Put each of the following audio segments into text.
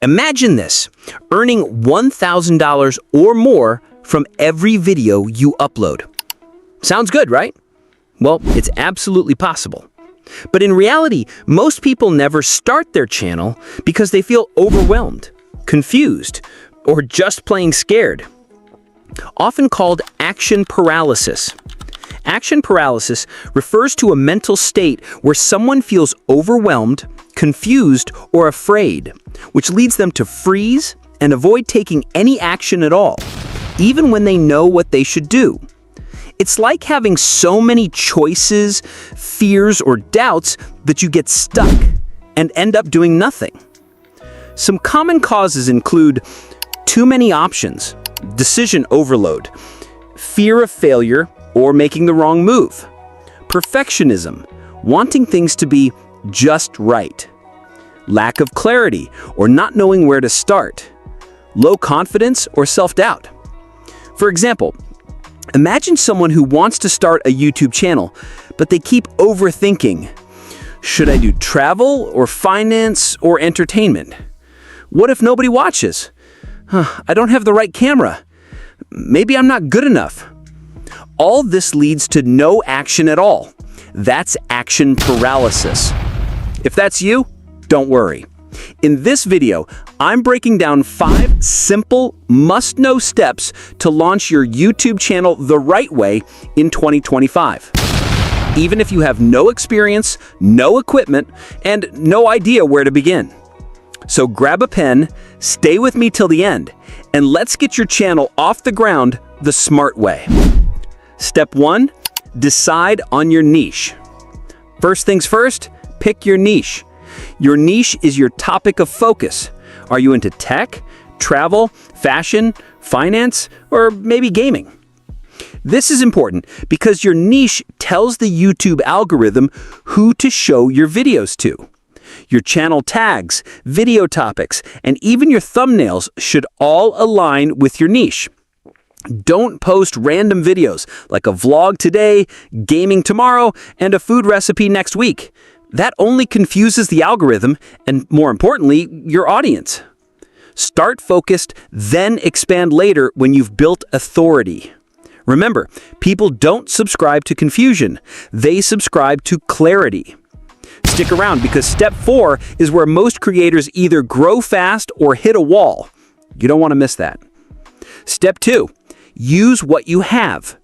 Imagine this, earning $1,000 or more from every video you upload. Sounds good, right? Well, it's absolutely possible. But in reality, most people never start their channel because they feel overwhelmed, confused, or just plain scared. Often called action paralysis. Action paralysis refers to a mental state where someone feels overwhelmed, confused, or afraid, which leads them to freeze and avoid taking any action at all, even when they know what they should do. It's like having so many choices, fears, or doubts that you get stuck and end up doing nothing. Some common causes include too many options, decision overload, fear of failure or making the wrong move, perfectionism, wanting things to be just right, lack of clarity or not knowing where to start, low confidence or self-doubt. For example, imagine someone who wants to start a YouTube channel, but they keep overthinking. Should I do travel or finance or entertainment? What if nobody watches? I don't have the right camera. Maybe I'm not good enough. All this leads to no action at all. That's action paralysis. If that's you, don't worry. In this video, I'm breaking down 5 simple, must-know steps to launch your YouTube channel the right way in 2025. Even if you have no experience, no equipment, and no idea where to begin. So grab a pen, stay with me till the end, and let's get your channel off the ground the smart way. Step 1, decide on your niche. First things first, pick your niche. Your niche is your topic of focus. Are you into tech, travel, fashion, finance, or maybe gaming? This is important because your niche tells the YouTube algorithm who to show your videos to. Your channel tags, video topics, and even your thumbnails should all align with your niche. Don't post random videos like a vlog today, gaming tomorrow, and a food recipe next week. That only confuses the algorithm and, more importantly, your audience. Start focused, then expand later when you've built authority. Remember, people don't subscribe to confusion. They subscribe to clarity. Stick around because step 4 is where most creators either grow fast or hit a wall. You don't want to miss that. Step 2, use what you have.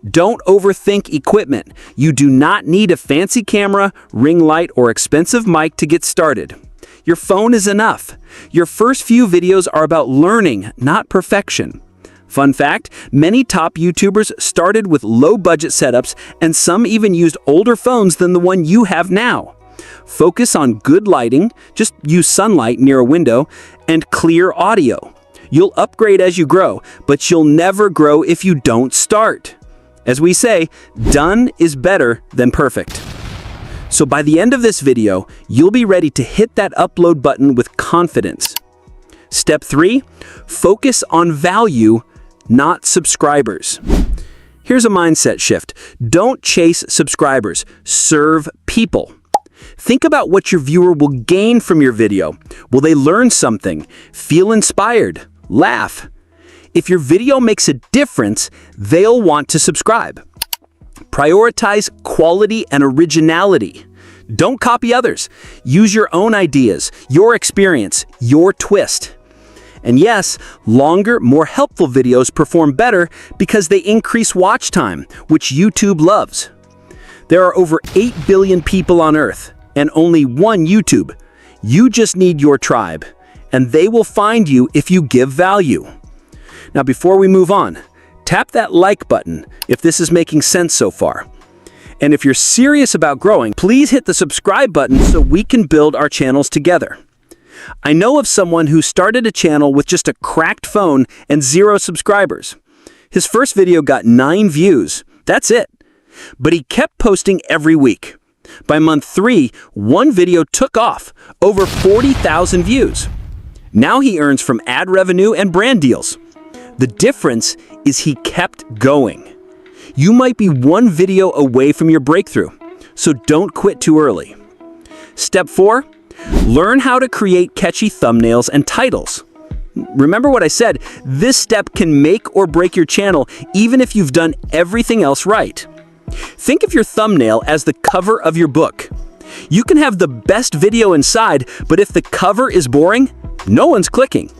Don't overthink equipment. You do not need a fancy camera, ring light, or expensive mic to get started. Your phone is enough. Your first few videos are about learning, not perfection. Fun fact, many top YouTubers started with low-budget setups, and some even used older phones than the one you have now. Focus on good lighting, just use sunlight near a window, and clear audio. You'll upgrade as you grow, but you'll never grow if you don't start. As we say, done is better than perfect. So by the end of this video, you'll be ready to hit that upload button with confidence. Step 3, focus on value, not subscribers. Here's a mindset shift. Don't chase subscribers, serve people. Think about what your viewer will gain from your video. Will they learn something, feel inspired, laugh? If your video makes a difference, they'll want to subscribe. Prioritize quality and originality. Don't copy others. Use your own ideas, your experience, your twist. And yes, longer, more helpful videos perform better because they increase watch time, which YouTube loves. There are over 8 billion people on Earth, and only one YouTube. You just need your tribe, and they will find you if you give value. Now, before we move on, tap that like button if this is making sense so far. And if you're serious about growing, please hit the subscribe button so we can build our channels together. I know of someone who started a channel with just a cracked phone and 0 subscribers. His first video got 9 views. That's it. But he kept posting every week. By month 3, one video took off, over 40,000 views. Now he earns from ad revenue and brand deals. The difference is he kept going. You might be one video away from your breakthrough, so don't quit too early. Step 4, Learn how to create catchy thumbnails and titles. Remember what I said, this step can make or break your channel even if you've done everything else right. Think of your thumbnail as the cover of your book. You can have the best video inside, but if the cover is boring, no one's clicking.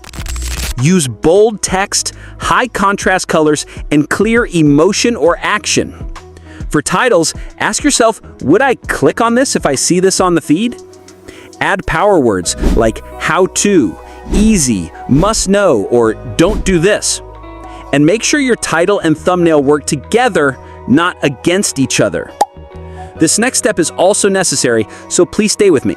Use bold text, high contrast colors, and clear emotion or action. For titles, ask yourself, would I click on this if I see this on the feed? Add power words like how to, easy, must know, or don't do this. And make sure your title and thumbnail work together, not against each other. This next step is also necessary, so please stay with me.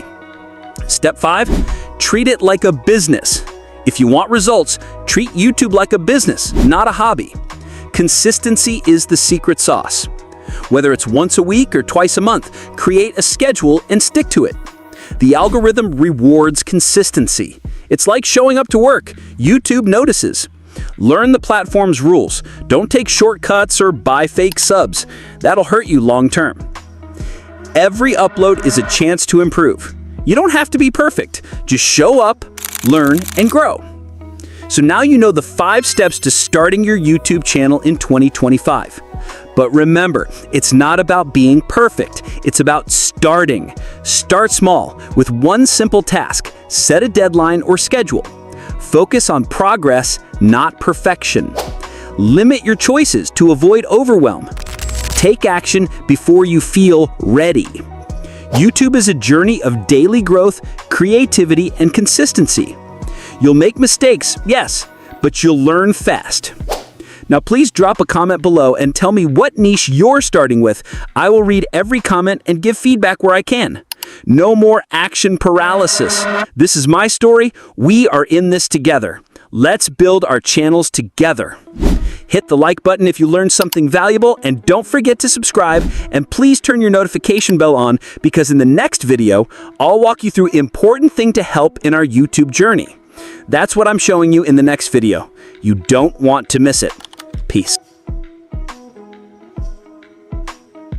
Step 5, treat it like a business. If you want results, treat YouTube like a business, not a hobby. Consistency is the secret sauce. Whether it's once a week or twice a month, create a schedule and stick to it. The algorithm rewards consistency. It's like showing up to work. YouTube notices. Learn the platform's rules. Don't take shortcuts or buy fake subs. That'll hurt you long term. Every upload is a chance to improve. You don't have to be perfect. Just show up, learn, and grow. So now you know the 5 steps to starting your YouTube channel in 2025. But remember, it's not about being perfect. It's about starting. Start small with one simple task. Set a deadline or schedule. Focus on progress, not perfection. Limit your choices to avoid overwhelm. Take action before you feel ready. YouTube is a journey of daily growth, creativity, and consistency. You'll make mistakes, yes, but you'll learn fast. Now please drop a comment below and tell me what niche you're starting with. I will read every comment and give feedback where I can. No more action paralysis. This is my story. We are in this together. Let's build our channels together. Hit the like button if you learned something valuable, and don't forget to subscribe, and please turn your notification bell on because in the next video, I'll walk you through important thing to help in our YouTube journey. That's what I'm showing you in the next video. You don't want to miss it. Peace.